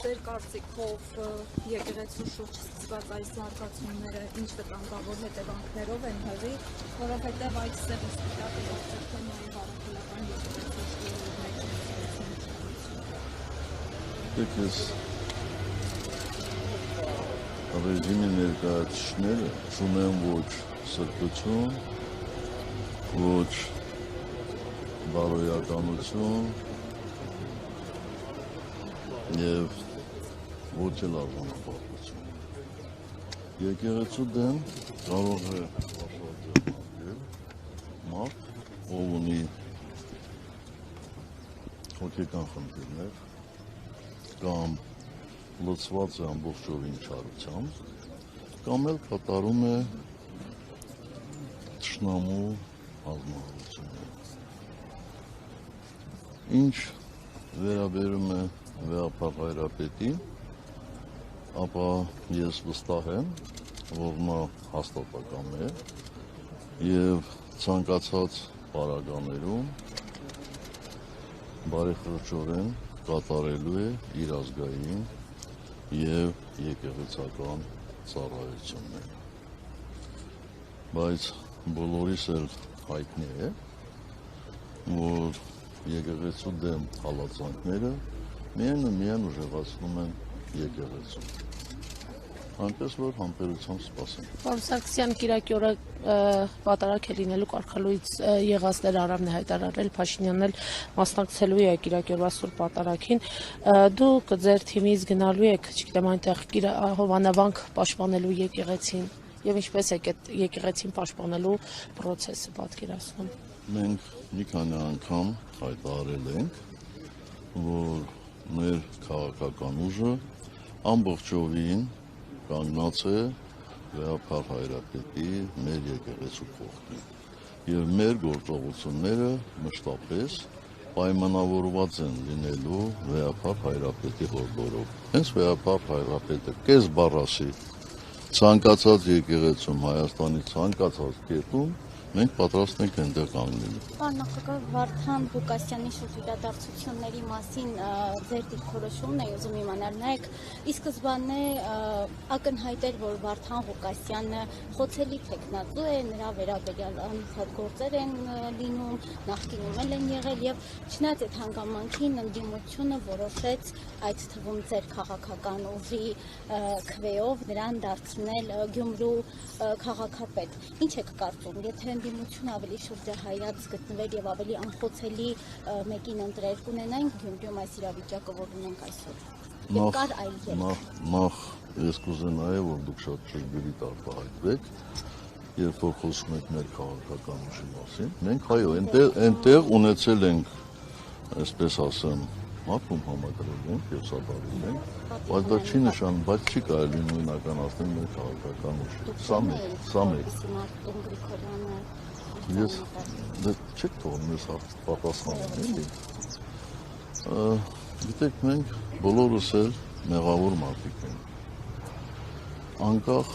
Ձեր կարծիքով եկեղեցու շուրջ սկսված այս զարգացումները ինչ վտանգավոր հետևանքներով են հղի, որովհետև այդ սև սպիտակը ողջերթը նաև առաքելական եկեղեցու Դեքես ռեժիմի ներկայացուցիչները չունեն ոչ սրբություն, ոչ բարոյականություն և ոչ էլ արժանապատվություն։ Եկեղեցու դեմ կարող է աշխատել մարդ, ով ունի հոգեկան խնդիրներ, կամ լծված է ամբողջովին չարությամբ, կամ էլ կատարում է թշնամու հանձնարարությունը։ Ինչ վերաբերում է Վեհապար Հայրապետին, ապա ես վստահ եմ, որ նա հաստատակամ է և ցանկացած պարագաներում բարեխղճորեն կատարելու է իր ազգային և եկեղեցական ծառայությունները։ Բայց բոլորիս էլ հայտնի է, որ եկեղեցու դեմ հալածանքները միայն ուժեղացնում են եկեղեցուն։ Այնպես որ համբերությամբ սպասենք։ Պարոն Սարգսյան, կիրակի օրը պատարագ է լինելու կարգալույծ եղածներ Արամն է հայտարարել, Փաշինյանն էլ մասնակցելու է կիրակի օրվա սուրբ պատարագին։ Դուք ձեր թիմից գնալու եք, չգիտեմ, այնտեղ Հովանավանք պաշտպանելու եկեղեցին եւ ինչպես է այդ եկեղեցին պաշտպանելու process-ը պատկերացնում։ Մենք մի քանի անգամ հայտարարել ենք, որ մեր քաղաքական ուժը ամբողջովին կանգնած է Վեհապար Հայրապետի մեր եկեղեցու կողքին և մեր գործողությունները մշտապես պայմանավորված են լինելու Վեհապար Հայրապետի հորդորով։ Հենց Վեհապար Հայրապետը կես բառ ասի ցանկացած եկեղեցում, Հայաստանի ցանկացած կետում, մենք պատրաստ ենք այնտեղ կանգնելու։ Պարոն նախագահ, Վարդան Ղուկասյանի շուրջ իրադարձությունների մասին ձեր դիրքորոշումն է ուզում իմանալ։ Նայեք, ի սկզբանե ակնհայտ էր, որ Վարդան Ղուկասյանը խոցելի թեկնածու է, նրա վերաբերյալ անընդհատ գործեր են լինում, նախկինում էլ են եղել եւ չնայած այդ հանգամանքին ընդդիմությունը որոշեց այդ թվում ձեր քաղաքական ուժի քվեով նրան դարձնել Գյումրու քաղաքապետ։ Ինչ եք կարծում, եթե ընդդիմությունը ավելի շրջահայաց գտնվեր եւ ավելի անխոցելի մեկին ընտրեր, կունենայինք Գյումրիում այս իրավիճակը, որ ունենք այսօր։ Եվ կար այլ ելք։ Նախ ես կուզենայի, որ դուք շատ ճշգրիտ արտահայտվեք, երբ որ խոսում եք մեր քաղաքական ուժի մասին։ Մենք այո, այնտեղ ունեցել ենք, այսպես ասեմ, մաքրում համակրել ենք եւ սատարել ենք, բայց դա չի նշան, բայց չի կարելի նույնականացնել մեր քաղաքական ուժը։ Սա մեկ։ Ես չեք թողնում ես պատասխանել, էլի։ Գիտեք, մենք բոլորս էլ մեղավոր մարդիկ ենք։ Անկախ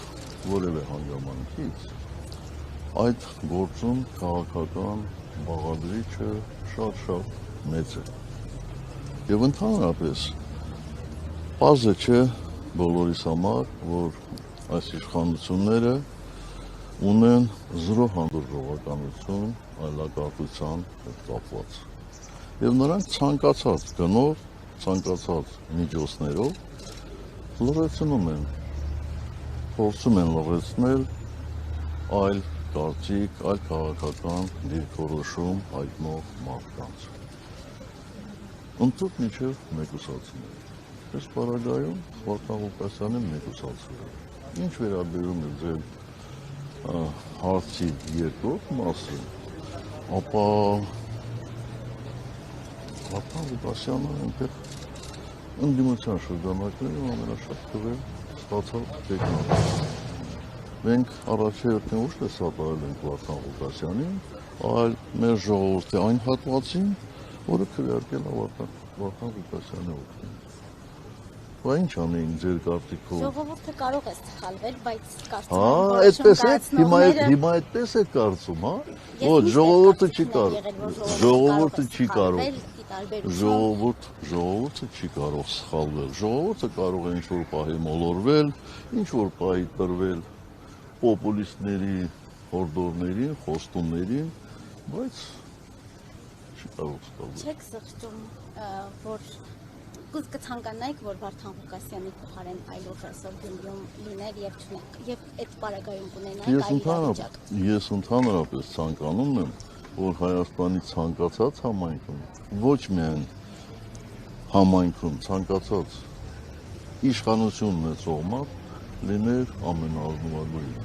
որևէ հանգամանքից այդ գործում քաղաքական բաղադրիչը շատ մեծ է։ Եվ ընդհանրապես պարզ է չէ բոլորիս համար, որ այս իշխանությունները ունեն զրո հանդուրժողականություն այլակարգության հետ կապված։ Եվ նրանք ցանկացած գնով, ցանկացած միջոցներով լրացնում են, փորձում են լրացնել այլ կարծիք, այլ քաղաքական դիրքորոշում հայտնող մարդկանց։ Ընդհանուր մինչև մեկուսացնել։ Այս պարագայում Վարդան Ղուկասյանը մեկուսացել է։ Ինչ վերաբերում է ձեր հարցի երկրորդ մասին, ապա Վարդան Ղուկասյանը այնտեղ ընդդիմության շրջանակներում ամենաշատ քվեր ստացած տեխնիկա։ Մենք առաջերտին ոչ թե սատարել ենք Վարդան Ղուկասյանին, այլ մեր ժողովրդի այն հատվածին, որը քվեարկել է Վարդան Ղուկասյանի օգտին։ Բա ինչ անեին ձեր կարծիքով։ Ժողովուրդը կարող է սխալվել, բայց կարծում Հա, եմ, այդպես է, կայացնողները- հիմա այդպես է կարծում, հա։ Ես Ոչ, միշտ ժողովուրդը այդ չի կարծիքն եմ կարող։ եղել, որ Ժողովուրդը չի կարող։ սխալվել, ի տարբերություն- Ժողովուրդը չի կարող սխալվել։ Ժողովուրդը կարող է ինչ-որ պահի մոլորվել, ինչ-որ պահի տրվել պոպուլիստների, հորդորներին, խոստումներին, բայց չի կարող սխալվել։ Չեք զղջում, որ կցանկանայիք, որ Վարդան Ղուկասյանի փոխարեն այլ ուժ այսօր Գյումրիում լիներ եւ չունեք եւ այդ պարագայում կունենայիք այլ իրավիճակ։ Ես ընդհանրապես ցանկանում եմ, որ Հայաստանի ցանկացած համայնքում, ոչ միայն համայնքում, ցանկացած իշխանություն ունեցող մարդ լիներ ամենազնվագույնը։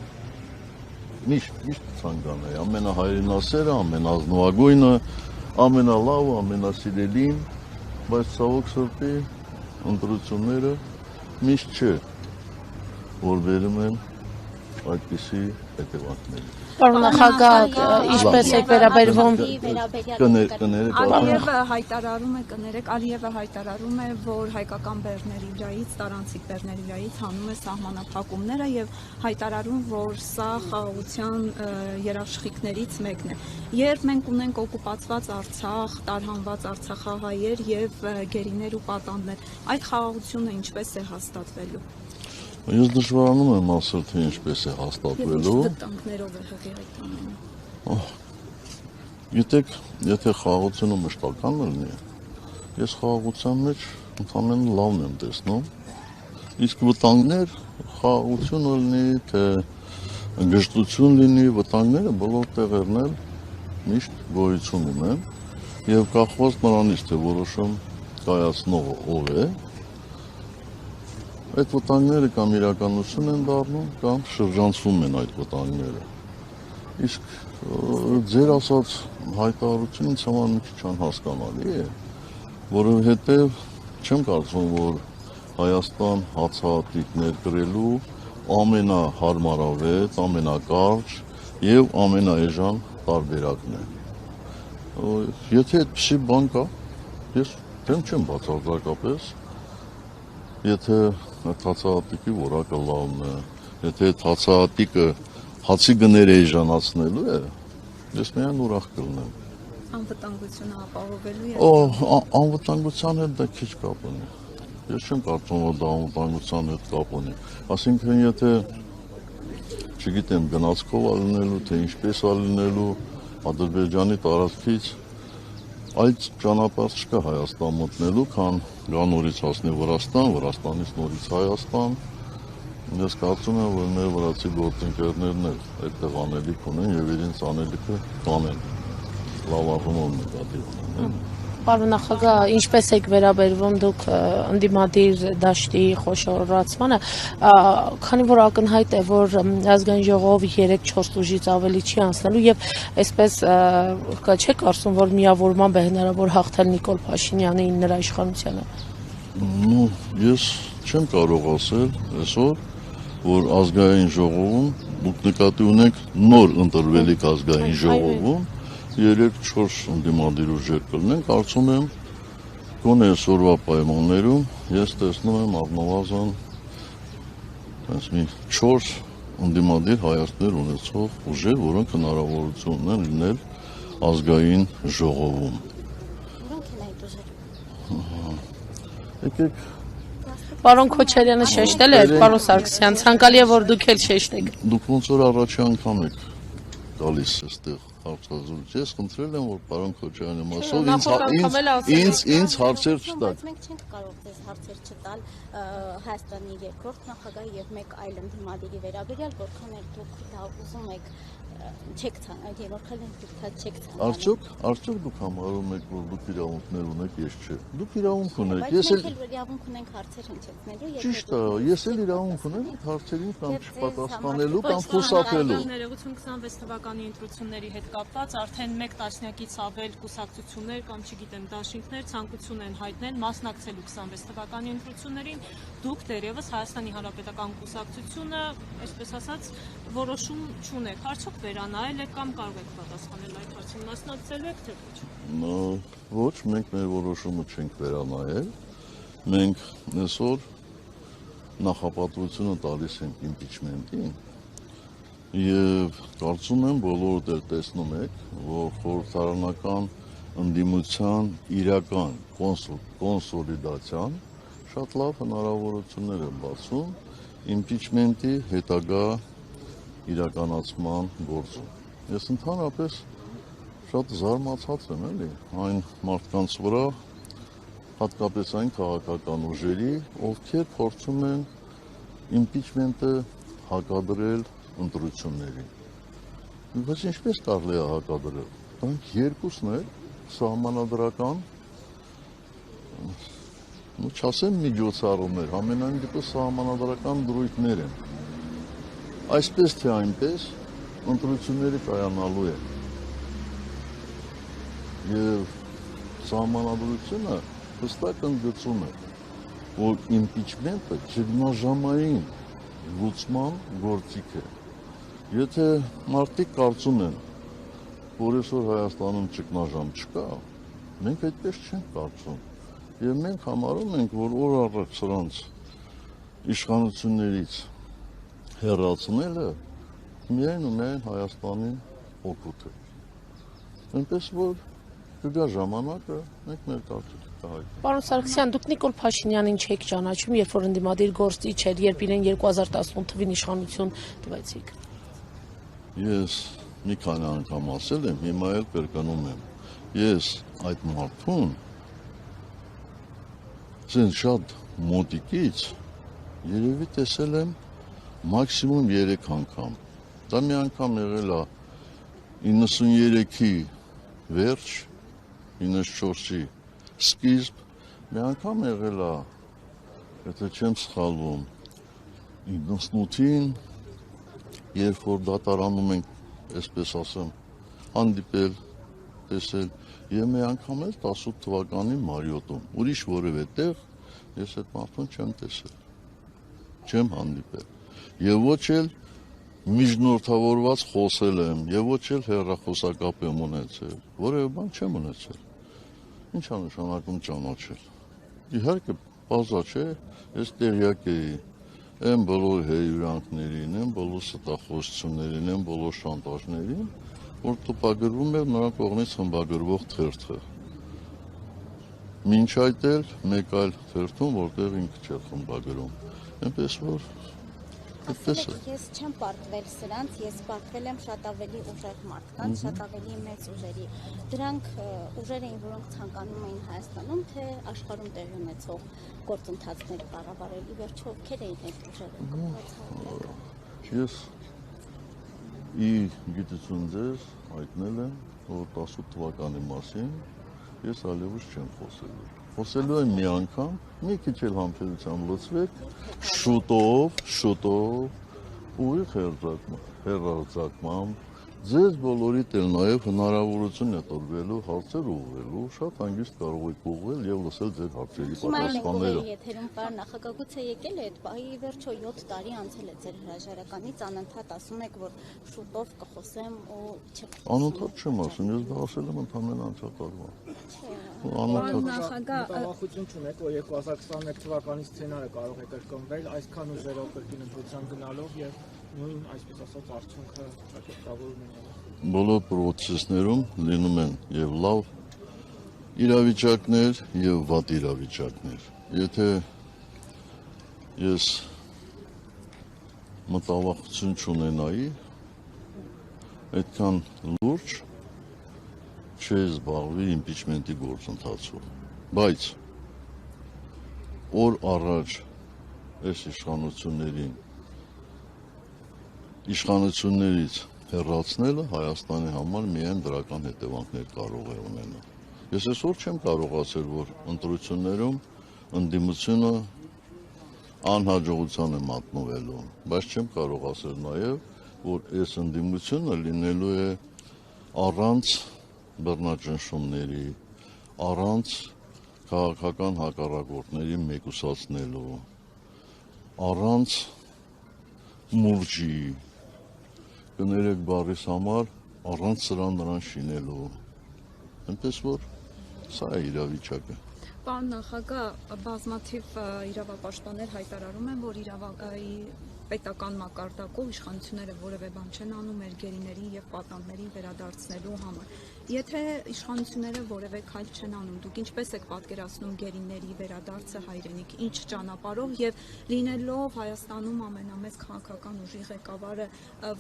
Միշտ ցանկանայի, ամենահայրենասերը, ամենազնվագույնը, ամենալավը, ամենասիրելին, բայց ցավոք սրտի ընտրությունները միշտ չէ, որ բերում են այդպիսի հետևանքների։ Պարոն նախագահ, ինչպես եք վերաբերվում Ալիևը հայտարարում է, որ հայկական բեռների վրայից, տարանցիկ բեռների վրայից հանում է սահմանափակումները եւ հայտարարում, որ սա խաղաղության երաշխիքներից մեկն է։ Երբ մենք ունենք օկուպացված Արցախ, տարհանված արցախահայեր եւ գերիներ ու պատանդներ, այդ խաղաղությունը ինչպես է հաստատվելու։ Ես դժվարանում եմ ասել, թե ինչպես է հաստատվելու։ Եվ վտանգներով է հղի այդ ամենը։ Գիտեք, եթե խաղաղությունը մշտական լինի, ես խաղաղության մեջ ընդամենը լավն եմ տեսնում։ Իսկ վտանգներ, խաղաղություն լինի, թե գժտություն լինի, վտանգները բոլոր տեղերն էլ միշտ գոյություն ունեն եւ կախված նրանից, թե որոշում կայացնողը ով է, այդ վտանգները կամ իրականություն են դառնում, կամ շրջանցվում են այդ վտանգները։ Իսկ ձեր ասած հայտարարությունը ինձ համար մի քիչ անհասկանալի է, որովհետև չեմ կարծում, որ Հայաստան հացահատիկներ կրելու ամենահարմարավետ, ամենակարճ եւ ամենաէժան տարբերակն է։ Եթե այդպիսի բան կա, ես դեմ չեմ բացարձակապես, եթե հացահատիկի որակը լավն է, եթե հացահատիկը հացի գները էժանացնելու է, ես միայն ուրախ կլինեմ։ Անվտանգությունը ապահովելու է։ Անվտանգության հետ դա քիչ կապ ունի։ Ես չեմ կարծում, որ դա անվտանգության հետ կապ ունի։ Այսինքն, եթե չգիտեմ, գնացքով ալնելու, թե ինչպես ալնելու Ադրբեջանի տարածքից այդ ճանապարհ չկա Հայաստան մտնելու, քան գա նորից հասնի Վրաստան, Վրաստանից նորից Հայաստան։ Ես կարծում եմ, որ մեր վրացի գործընկերներն էլ այդտեղ անելիք ունեն եւ իրենց անելիքը կանեն։ Լավ առումով նկատի ունեն։ Պարոն նախագահ, ինչպես եք վերաբերվում դուք ընդդիմադիր դաշտի խոշորացմանը, քանի որ ակնհայտ է, որ ազգային ժողովը 3-4 ուժից ավելի չի անցնելու եւ այսպես չեք կարծում, որ միավորմամբ է հնարավոր հաղթել Նիկոլ Փաշինյանին նրա իշխանությանը։ Ես չեմ կարող ասել այսօր, որ ազգային ժողովում դուք նկատի ունեք նոր ընտրվելիք ազգային ժողովում 3-4 ընդդիմադիր ուժեր կլինեն, կարծում եմ, գոնե այսօրվա պայմաններում ես տեսնում եմ առնվազն մի 4 ընդդիմադիր հայացքներ ունեցող ուժեր, որոնք հնարավորություն ունեն լինել ազգային ժողովում։ Որոնք են այդ ուժերը։ Եկեք Պարոն Քոչարյանը շեշտել է, պարոն Սարգսյան, ցանկալի է, որ դուք էլ շեշտեք։ Դուք ոնց որ առաջի անգամ եք գալիս այստեղ հարցազրույց։ Ես խնդրել եմ, որ պարոն Քոչարյանի մասով ինձ հարցեր չտաք։ Բայց մենք չենք կարող ձեզ հարցեր չտալ Հայաստանի երկրորդ նախագահի եւ մեկ այլ ընդդիմադիրի վերաբերյալ, որքան էլ դուք դա ուզում եք չեք ցանկանում, որքան էլ դուք դա չեք ցանկանում։ Արդյոք դուք համարում եք, որ դուք իրավունքներ ունեք, ես չէ։ Դուք իրավունք ունեք, ես էլ իրավունք ունենք հարցեր հնչեցնելու, ճիշտ է, ես էլ իրավունք ունեմ հարցերին կամ չպատասխանելու կամ խուսափելու։ 2026 թվականի ընտրությունների հետ կապված արդեն 1 տասնյակից ավել կուսակցություններ կամ չգիտեմ դաշինքներ ցանկություն են հայտնել մասնակցելու 26 թվականի ընտրություններին։ Դուք դերևս Հայաստանի Հանրապետական կուսակցությունը, այսպես ասած, որոշում չունեք։ Արդյոք վերանայել եք կամ կարող եք պատասխանել այդ հարցին, մասնակցելու եք թե ոչ։ Ոչ, մենք մեր որոշումը չենք վերանայել։ Մենք այսօր նախապատվությունը տալիս ենք իմպիչմենտին եւ կարծում եմ բոլորդ էլ տեսնում եք, որ խորհրդարանական ընդդիմության իրական կոնսոլիդացիան շատ լավ հնարավորություններ է բացում իմպիչմենտի հետագա իրականացման գործում։ Ես ընդհանրապես շատ զարմացած եմ էլի այն մարդկանց վրա, հատկապես այն քաղաքական ուժերի, ովքեր փորձում են իմպիչմենտը հակադրել ընտրություններին։ Բայց ինչպես կարելի է հակադրել։ Դրանք երկուսն էլ սահմանադրական, չասեմ միջոցառումներ, ամենայն դեպս սահմանադրական դրույթներ են։ Այսպես թե այնպես ընտրությունները կայանալու են։ Եվ սահմանադրությունը հստակ ընդգծում է, որ իմպիչմենտը ճգնաժամային լուծման գործիք է։ Եթե մարդիկ կարծում են, որ այսօր Հայաստանում ճգնաժամ չկա, մենք այդպես չենք կարծում։ Եվ մենք համարում ենք, որ օր առաջ սրանց իշխանություններից հեռացնելը միայն ու միայն Հայաստանին օգուտ է։ Այնպես որ կգա ժամանակը, մենք մեր կարծիքը կհայտնենք։ Պարոն Սարգսյան, դուք Նիկոլ Փաշինյանին չեք ճանաչում, երբ որ ընդդիմադիր գործիչ էր, երբ իրեն 2018 թվին իշխանություն տվեցիք։ Ես մի քանի անգամ ասել եմ, հիմա էլ կրկնում եմ։ Ես այդ մարդուն ցենց շատ մոտիկից երևի տեսել եմ մաքսիմում 3 անգամ։ Դա մի անգամ եղել է 93-ի վերջ, 94-ի սկիզբ, մի անգամ եղել է, եթե չեմ սխալվում, 98-ին, երբ որ դատարանում ենք, այսպես ասեմ, հանդիպել, տեսել, եւ մի անգամ էլ 18 թվականի մարիոտում, ուրիշ որևէ տեղ ես այդ մարդուն չեմ տեսել, չեմ հանդիպել, եւ ոչ էլ միջնորդավորված խոսել եմ եւ ոչ էլ հեռախոսակապ եմ ունեցել, որևէ բան չեմ ունեցել։ Ինչ է նշանակում ճանաչել։ Իհարկե, բազա չէ, ես տեղյակ էի այն բոլոր հեյրանքներին, այն բոլոր ստախոսություններին, այն բոլոր շանտաժներին, որ տպագրվում էր նրա կողմից խմբագրվող թերթը։ Մինչ այդ էլ մեկ այլ թերթում, որտեղ ինքը չէր խմբագրում։ Այնպես որ Ասեք, ես չեմ պարտվել սրանց, ես պարտվել եմ շատ ավելի ուժեղ մարդկանց, շատ ավելի մեծ ուժերի։ Դրանք ուժեր էին, որոնք ցանկանում էին Հայաստանում, թե աշխարհում տեղի ունեցող գործընթացները կառավարել։ Ի վերջո ովքեր էին այդ ուժերը։ Ես ի գիտություն ձեզ հայտնել եմ, որ 18 թվականի մասին ես այլևս չեմ խոսելու։ Խոսելու եմ մի անգամ, մի քիչ էլ համբերությամբ լուծվեք, շուտով ուղիղ հեռարձակմամբ ձեզ բոլորիդ էլ նաև հնարավորություն է տրվելու հարցեր ուղղելու, շատ հանգիստ կարող եք ուղղել եւ լսել ձեր հարցերի պատասխանները։ Եթերում կար նախագահացիա եկել է այդ պահի վերջո 7 տարի անցել է ձեր հրաժարականից, անընդհատ ասում եք, որ շուտով կխոսեմ ու չեք։ Անընդհատ չեմ ասում, ես դա ասել եմ ընդամենը անցյալ տարվա։ Նախագահություն չունեք, որ 2021 թվականի սցենարը կարող է կրկնվել, այսքան ուժերով կրկին ընտրության գնալով եւ նույն, այսպես ասած, արդյունքը ճակատավոր ունենալով։ Բոլոր պրոցեսներում լինում են եւ լավ իրավիճակներ եւ վատ իրավիճակներ։ Եթե ես մտավախություն չունենայի, այդքան լուրջ չէ զբաղվի իմպիչմենտի գործընթացով, բայց օր առաջ այս իշխանություններից հեռացնելը Հայաստանի համար միայն դրական հետևանքներ կարող է ունենալ։ Ես այսօր չեմ կարող ասել, որ ընտրություններում ընդդիմությունը անհաջողության է մատնվելու, բայց չեմ կարող ասել նաև, որ այս ընդդիմությունը լինելու է առանց բռնաճնշումների, առանց քաղաքական հակառակորդների մեկուսացնելու, առանց մուրճի, կներեք բառիս համար, առանց սրան նրան շինելու։ Այնպես որ սա է իրավիճակը։ Պարոն նախագահ, բազմաթիվ իրավապաշտպաններ հայտարարում են, որ պետական մակարդակով իշխանությունները որևէ բան չեն անում մեր գերիների եւ պատանդների վերադարձնելու համար։ Եթե իշխանությունները որևէ քայլ չեն անում, դուք ինչպես եք պատկերացնում գերիների վերադարձը հայրենիք, ինչ ճանապարհով եւ լինելով Հայաստանում ամենամեծ քաղաքական ուժի ղեկավարը,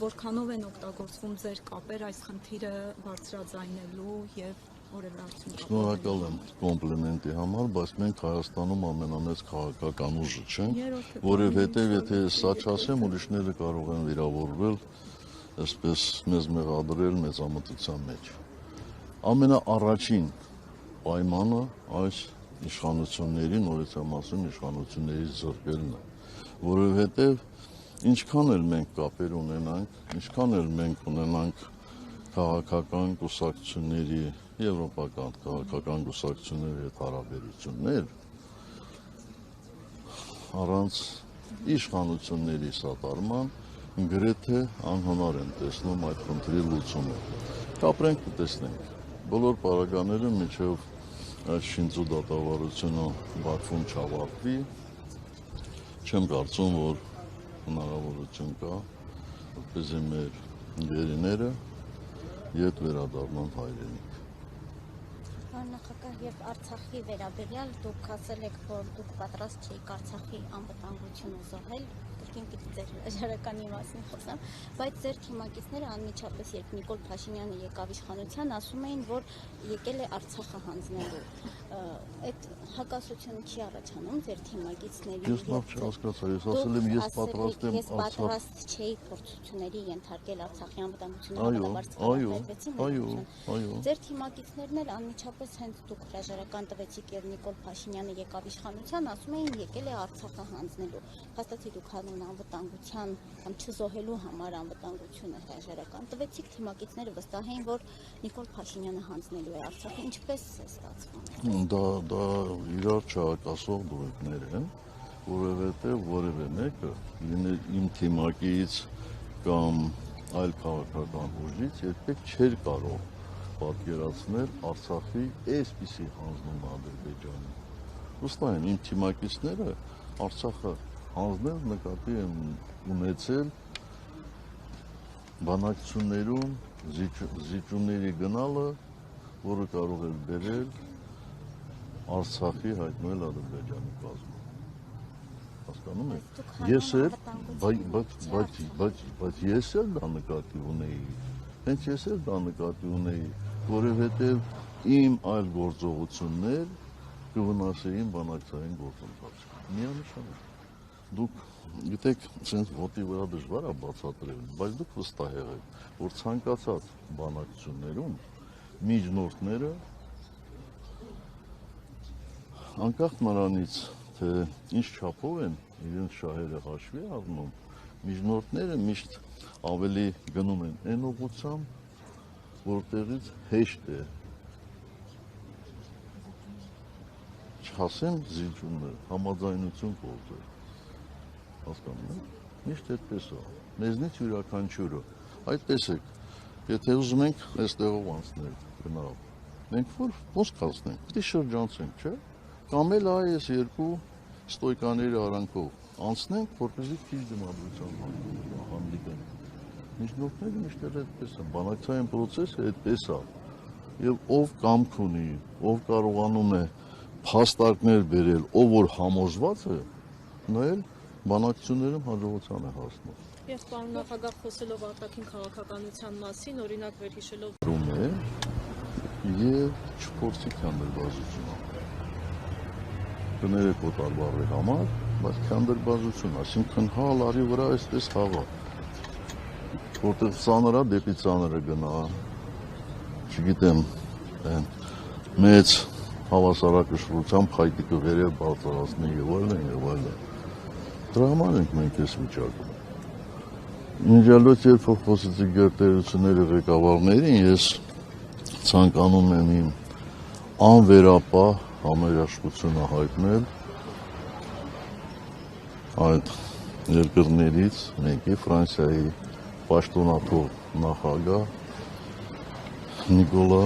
որքանով են օգտագործվում ձեր կապեր այս խնդիրը բարձրաձայնելու եւ Շնորհակալ եմ կոմպլիմենտի համար, բայց մենք Հայաստանում ամենամեծ քաղաքական ուժը չենք, որովհետև եթե սա չասեմ, ուրիշները կարող են վիրավորվել, այսպես մեզ մեղադրել մեծամտության մեջ։ Ամենաառաջին պայմանը այս իշխանությունների, նորից եմ ասում, իշխանություններից զրկելն է, որովհետև ինչքան էլ մենք կապեր ունենանք, ինչքան էլ մենք ունենանք քաղաքական կուսակցությունների, եվրոպական քաղաքական կուսակցությունների հետ հարաբերություններ, առանց իշխանությունների սատարման գրեթե անհնար են տեսնում այդ խնդրի լուծումը։ Կապրենք ու տեսնենք։ Բոլոր պարագաները մինչև այդ շինծու դատավարությունը Բաքվում չավարտվի, չեմ կարծում, որ հնարավորություն կա, որպեսզի մեր գերիները ետ վերադառնան հայրենիք։ Նախագահ, եւ Արցախի վերաբերյալ դուք ասել եք, որ դուք պատրաստ չեք Արցախի անվտանգությունը զոհել, կրկին պիտի ձեր հրաժարականի մասին խոսեմ, բայց ձեր թիմակիցները անմիջապես երբ Նիկոլ Փաշինյանը եկավ իշխանության, ասում էին, որ եկել է Արցախը հանձնելու։ Այդ հակասությունը չի առաջանում ձեր թիմակիցների։ Ես լավ չհասկացա, ես ասել եմ ես պատրաստ եմ Ես պատրաստ չէի փորձությունների ենթարկել Արցախի անվտանգությունը Այո։ Ձեր թիմակիցներն էլ անմիջապես հենց դուք հրաժարական տվեցիք եւ Նիկոլ Փաշինյանը եկավ իշխանության, ասում էին եկել է Արցախը հանձնելու։ Փաստացի դուք հանուն անվտանգության կամ չզոհելու համար անվտանգությունը հրաժարական տվեցիք, թիմակիցները վստահ էին, որ Նիկոլ Փաշինյանը հանձնելու է Արցախը։ Ինչպես է ստացվում։ Դա իրար չհակասող դուրքներ են, որովհետև որևէ մեկը լինել իմ թիմակից կամ այլ քաղաքական ուժից երբեք չէր կարող պատկերացնել Արցախի այսպիսի հանձնում Ադրբեջանի։ Վստահ եմ, իմ թիմակիցները Արցախը հանձնել նկատի են ունեցել բանակցություններում զիջումների գնալը, որը կարող էր բերել Արցախի հայտնել Ադրբեջանի կազմում։ Հասկանում եք։ Ես էլ, բայց ես էլ դա նկատի ունեի։ Հենց ես էլ դա նկատի ունեի, որովհետև իմ այլ գործողություններ կվնասեին բանակցային գործընթացը։ Միանշանակ։ Դուք գիտեք, sense ոտի վրա դժվար է բացատրել, բայց դուք վստահ եղեք, որ ցանկացած բանակցություններում միջնորդները անկախ նրանից, թե ինչ չափով են իրենց շահերը հաշվի առնում, միջնորդները միշտ ավելի գնում են այն ուղղությամբ, որտեղից հեշտ է չասեմ զիջումներ, համաձայնություն գործել։ Հասկանում եք, միշտ այդպես է, մեզնից յուրաքանչյուրը, այդ տեսեք, եթե ուզում ենք այստեղով անցնել գնալ, մենք ոնց կացնենք, պիտի շրջանցենք, չէ՞, կամ էլ այս երկու ստոյկաների արանքով անցնենք, որպեսզի քիչ դիմադրության հանդիպենք։ Միջնորդները միշտ այդպես են, բանակցային process-ը այդպես է, եւ ով կամք ունի, ով կարողանում է փաստարկներ բերել, ով որ համոզված է, նա էլ բանակցություններում հաջողության է հասնում։ Ես պարոն նախագահ խոսելով արտաքին քաղաքականության մասին, օրինակ վերհիշելով եւ չփորձի քանդրբազությունը։ Կներեք օտարբարի համար, բայց քանդրբազություն, այսինքն հալարի վրա այսպես խաղա։ Որտեղ ծանր է, դեպի ծանրը գնա, չգիտեմ, մեծ հավասարակշռությամբ հայտիկը վերև բարձրացնի եւ այլն եւ այլն։ Դրա համար ենք մենք այս վիճակում։ Մինչալոց երբ որ խոսեցի գերտերությունների ղեկավարներին, ես ցանկանում եմ իմ անվերապահ համերաշխությունը հայտնել այդ երկրներից մեկի Ֆրանսիայի պաշտոնաթող նախագահ Նիկոլա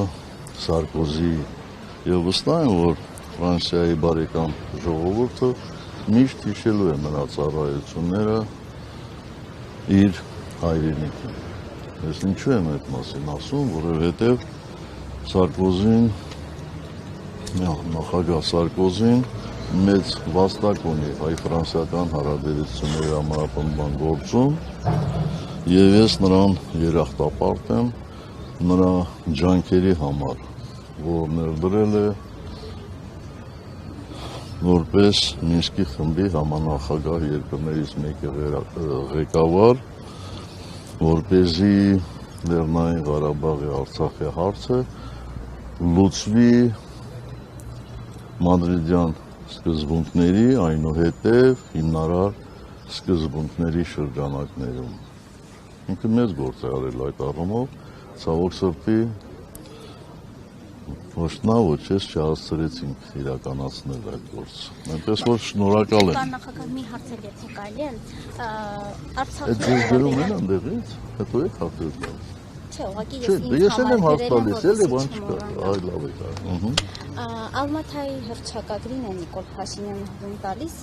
Սարկոզի եւ վստահ եմ, որ Ֆրանսիայի բարեկամ ժողովուրդը միշտ հիշելու է նրա ծառայությունները իր հայրենիքին։ Ես ինչու եմ այդ մասին ասում, որովհետև Սարկոզին, նախագահ Սարկոզին մեծ վաստակ ունի հայ-ֆրանսիական հարաբերությունների ամրապնդման գործում եւ ես նրան երախտապարտ եմ նրա ջանքերի համար, որ ներդրել է որպես Մինսկի խմբի համանախագահ երկրներից մեկի ղեկավար, որպեսզի Լեռնային Ղարաբաղի Արցախի հարցը լուծվի մադրիդյան սկզբունքների, այնուհետև հիմնարար սկզբունքների շրջանակներում։ Ինքը մեծ գործ է արել այդ առումով, ցավոք սրտի ոչ նա, ոչ ես չհասցրեցինք իրականացնել այդ գործը։ Այնպես որ շնորհակալ եմ։ Նախագահ մի հարց էլ եթե կարելի է, Այդ ձեզ գրում են այնտեղից, հետո եք հաղթել։ Չէ, ուղղակի Ես էլ եմ հարց տալիս, էլի բան չկա, այ լավ է կա։ Ալմաթայի հռչակագրին է Նիկոլ Փաշինյանը հողում տալիս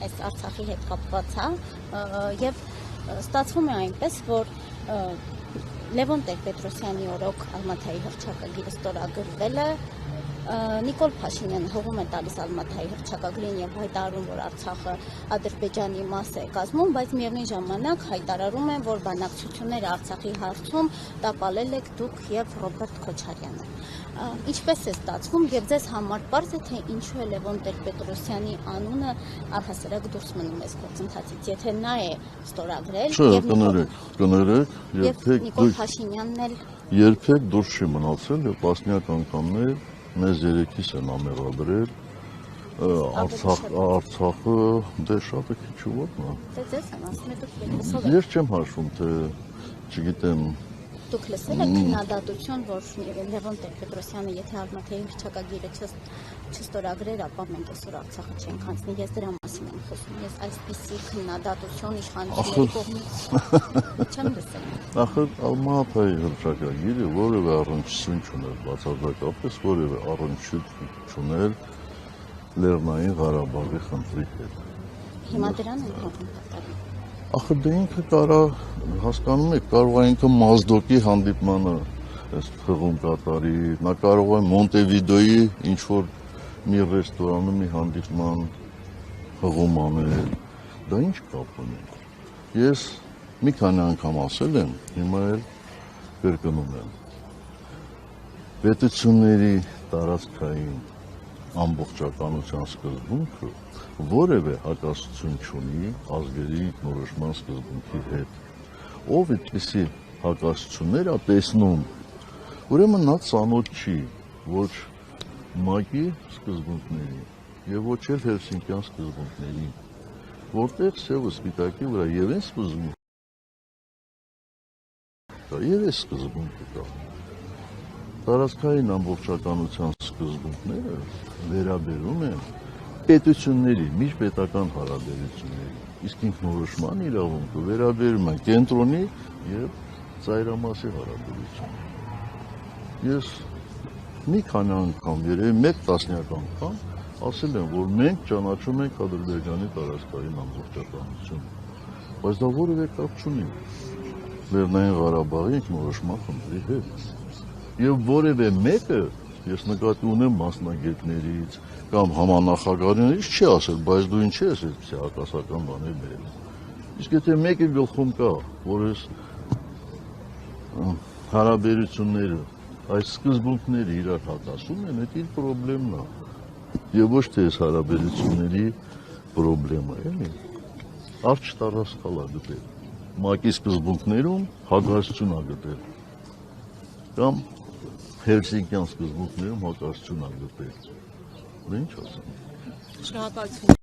այս Արցախի հետ կապված, եւ ստացվում է այնպես, որ Լևոն Տեր-Պետրոսյանի օրոք Ալմաթայի հռչակագիրը ստորագրվել է, Նիկոլ Փաշինյանը հողում է տալիս Ալմաթայի հռչակագրին եւ հայտարարում, որ Արցախը Ադրբեջանի մաս է կազմում, բայց միևնույն ժամանակ հայտարարում են, որ բանակցությունները Արցախի հարցում տապալել եք դուք եւ Ռոբերտ Քոչարյանը։ Ինչպես է ստացվում եւ ձեզ համար պարզ է թե ինչու է Լևոն Տեր-Պետրոսյանի անունը առհասարակ դուրս մնում այս գործընթացից, եթե նա է ստորագրել եւ կներեք, Նիկոլ Փաշինյանն էլ երբեք դուրս չի մնացել եւ տասնյակ անգամներ մեզ երեքիս են ամեղադրել Արցախը դե շատ է քիչ ու ոտնա։ Դե ձեզ եմ ասում, դուք եկեսով եք։ Ես չեմ հաշվում, թե չգիտեմ Դուք լսել եք քննադատություն, որ Լևոն Տեր-Պետրոսյանը եթե Ալմաթայի հռչակագիրը չստորագրեր, ապա մենք այսօր Արցախը չենք անցնի։ Ես դրա մասին եմ խոսում։ Ես այսպիսի քննադատություն իշխանությունների կողմից չեմ լսել։ Ախր Ալմաթայի հռչակագիրը որևէ առնչություն չուներ, բացարձակապես որևէ առնչություն չուներ Լեռնային Ղարաբաղի խնդրի հետ։ Հիմա դրան ենք հողում։ Ախր դե ինքը կարա, հասկանում եք, կարող է ինքը Մազդոկի հանդիպմանը այս խղում կատարի, նա կարող է Մոնտեվիդեոյի ինչ-որ մի ռեստորանում մի հանդիպման խղում անել, դա ինչ կապ ունի։ Ես մի քանի անգամ ասել եմ, հիմա էլ կրկնում եմ։ Պետությունների տարածքային ամբողջականության սկզբունքը որևէ հակասություն չունի ազգերի ինքնորոշման սկզբունքի հետ։ Ով այդպիսի հակասություններ է տեսնում, ուրեմն նա ծանոթ չի ոչ ՄԱԿ-ի սկզբունքներին եւ ոչ էլ Հելսինկյան սկզբունքներին, որտեղ սևը սպիտակի վրա եւ այս սկզբունքը կա։ Տարածքային ամբողջականության սկզբունքները վերաբերում են պետությունների, միջպետական հարաբերությունների, իսկ ինքնորոշման իրավունքը վերաբերում է կենտրոնի եւ ծայրամասի հարաբերություն։ Ես մի քանի անգամ, երևի մեկ տասնյակ անգամ ասել եմ, որ մենք ճանաչում ենք Ադրբեջանի տարածքային ամբողջականությունը, բայց դա որևէ կապ չունի Լեռնային Ղարաբաղի ինքնորոշման խնդրի հետ։ Եվ որևէ մեկը, ես նկատի ունեմ մասնագետներից կամ համանախագահներից չի ասել, բայց դու ինչ ես այդպիսի հակասական բաներ բերել։ Իսկ եթե մեկի գլխում կա, որ այս հարաբերությունները, այս սկզբունքները իրար հակասում են, դա իր խնդիրն է։ Եվ ոչ թե այս հարաբերությունների խնդիրը, էլի։ Արջ տարածքալ է գտել։ ՄԱԿ-ի սկզբունքներում հակասություն է գտել։ Կամ Հելսինկյան սկզբունքներում հակասություն է գտել։ Ինչ ասեմ։ Շնորհակալություն։